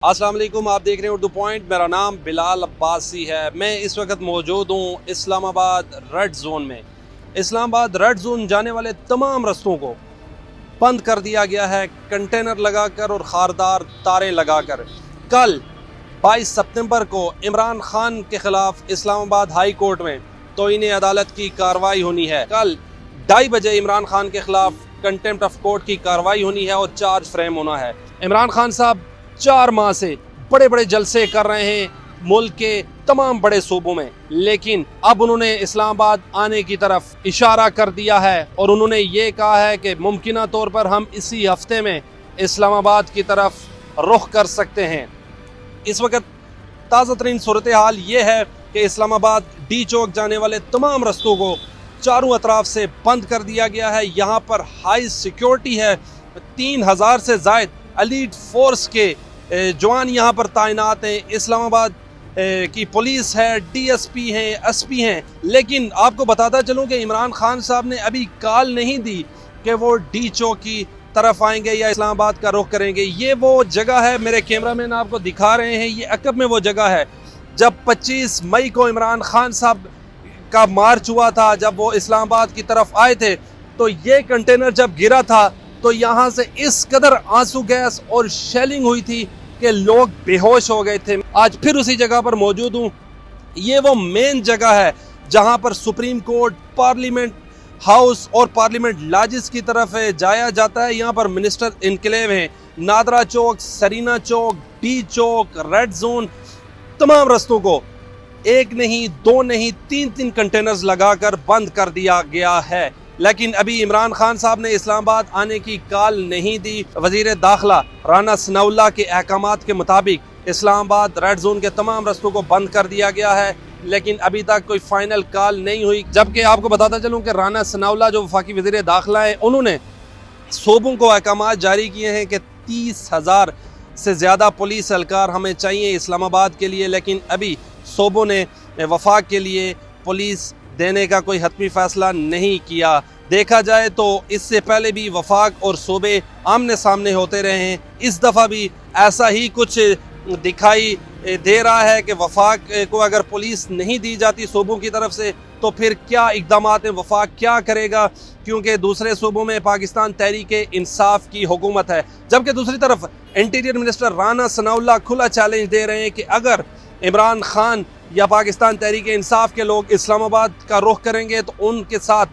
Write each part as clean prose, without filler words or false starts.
अस्सलाम वालेकुम, आप देख रहे हैं उर्दू पॉइंट। मेरा नाम बिलाल अब्बासी है। मैं इस वक्त मौजूद हूँ इस्लामाबाद रेड जोन में। इस्लामाबाद रेड जोन जाने वाले तमाम रस्तों को बंद कर दिया गया है, कंटेनर लगाकर और खारदार तारें लगाकर। कल 22 सितंबर को इमरान खान के खिलाफ इस्लामाबाद हाई कोर्ट में तौहीन अदालत की कार्रवाई होनी है। कल 2:30 बजे इमरान खान के खिलाफ कंटेम्प्ट ऑफ कोर्ट की कार्रवाई होनी है और चार्ज फ्रेम होना है। इमरान खान साहब 4 माह से बड़े बड़े जलसे कर रहे हैं मुल्क के तमाम बड़े सूबों में, लेकिन अब उन्होंने इस्लामाबाद आने की तरफ इशारा कर दिया है और उन्होंने ये कहा है कि मुमकिना तौर पर हम इसी हफ्ते में इस्लामाबाद की तरफ रुख कर सकते हैं। इस वक्त ताज़ा तरीन सूरत हाल ये है कि इस्लामाबाद डी चौक जाने वाले तमाम रस्तों को चारों अतराफ से बंद कर दिया गया है। यहाँ पर हाई सिक्योरिटी है, 3000 से ज़ायद एलीट फोर्स के जवान यहाँ पर तैनात हैं। इस्लामाबाद की पुलिस है, डीएसपी हैं, एसपी हैं। लेकिन आपको बताता चलूँ कि इमरान खान साहब ने अभी कॉल नहीं दी कि वो डी चौक की तरफ आएंगे या इस्लामाबाद का रुख करेंगे। ये वो जगह है, मेरे कैमरामैन आपको दिखा रहे हैं, ये अकब में वो जगह है जब 25 मई को इमरान खान साहब का मार्च हुआ था। जब वो इस्लामाबाद की तरफ आए थे तो ये कंटेनर जब गिरा था तो यहाँ से इस कदर आंसू गैस और शेलिंग हुई थी कि लोग बेहोश हो गए थे। आज फिर उसी जगह पर मौजूद हूँ। ये वो मेन जगह है जहाँ पर सुप्रीम कोर्ट, पार्लियामेंट हाउस और पार्लियामेंट लॉजेस की तरफ जाया जाता है। यहाँ पर मिनिस्टर इनक्लेव हैं। नादरा चौक, सरीना चौक, डी चौक, रेड जोन, तमाम रस्तों को एक नहीं, 2 नहीं, 3 कंटेनर्स लगाकर बंद कर दिया गया है। लेकिन अभी इमरान खान साहब ने इस्लामाबाद आने की कॉल नहीं दी। वजीर दाखिला राना सनाउल्लाह के अहकामात के मुताबिक इस्लामाबाद रेड जोन के तमाम रस्तों को बंद कर दिया गया है, लेकिन अभी तक कोई फाइनल कॉल नहीं हुई। जबकि आपको बताता चलूँ कि राना सनाउल्लाह जो वफाकी वजीर दाखिला है, उन्होंने सूबों को अहकामात जारी किए हैं कि 30,000 से ज़्यादा पुलिस एहलकार हमें चाहिए इस्लामाबाद के लिए। लेकिन अभी सूबों ने वफाक के लिए पुलिस देने का कोई हतमी फैसला नहीं किया। देखा जाए तो इससे पहले भी वफाक और सूबे आमने सामने होते रहे हैं। इस दफ़ा भी ऐसा ही कुछ दिखाई दे रहा है कि वफाक को अगर पुलिस नहीं दी जाती सूबों की तरफ से तो फिर क्या इकदाम वफाक क्या करेगा, क्योंकि दूसरे सूबों में पाकिस्तान तहरीक इंसाफ की हुकूमत है। जबकि दूसरी तरफ इंटीरियर मिनिस्टर राना सनाउल्लाह खुला चैलेंज दे रहे हैं कि अगर इमरान खान या पाकिस्तान तहरीक इंसाफ के लोग इस्लामाबाद का रुख करेंगे तो उनके साथ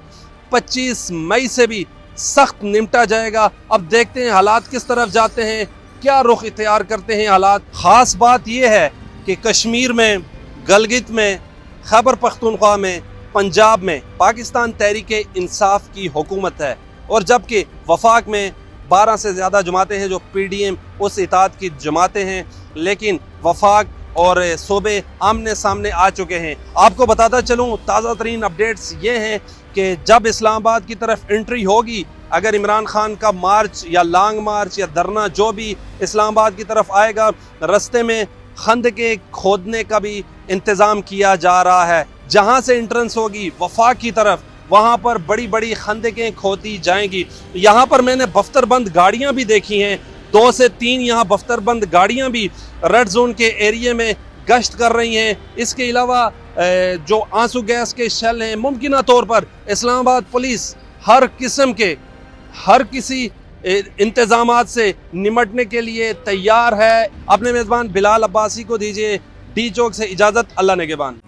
25 मई से भी सख्त निपटा जाएगा। अब देखते हैं हालात किस तरफ जाते हैं, क्या रुख इख्तियार करते हैं हालात। ख़ास बात यह है कि कश्मीर में, गलगित में, खैबर पख्तूनख्वा में, पंजाब में पाकिस्तान तहरीक इंसाफ की हुकूमत है, और जबकि वफाक में 12 से ज़्यादा जमातें हैं जो PDM उस इताद की जमातें हैं। लेकिन वफाक और सूबे आमने सामने आ चुके हैं। आपको बताता चलूँ ताज़ा तरीन अपडेट्स ये हैं कि जब इस्लामाबाद की तरफ एंट्री होगी, अगर इमरान खान का मार्च या लॉन्ग मार्च या धरना जो भी इस्लामाबाद की तरफ आएगा, रास्ते में खंदके खोदने का भी इंतज़ाम किया जा रहा है। जहाँ से एंट्रेंस होगी वफाक की तरफ, वहाँ पर बड़ी बड़ी खंदकें खोदी जाएंगी। यहाँ पर मैंने बफ्तरबंद गाड़ियाँ भी देखी हैं, 2 से 3 यहाँ बफ्तरबंद गाड़ियाँ भी रेड जोन के एरिए में गश्त कर रही हैं। इसके अलावा जो आंसू गैस के शेल हैं, मुमकिना तौर पर इस्लामाबाद पुलिस हर किस्म के हर किसी इंतजामात से निमटने के लिए तैयार है। अपने मेज़बान बिलाल अब्बासी को दीजिए डी चौक से इजाज़त। अल्लाह नेगेबान।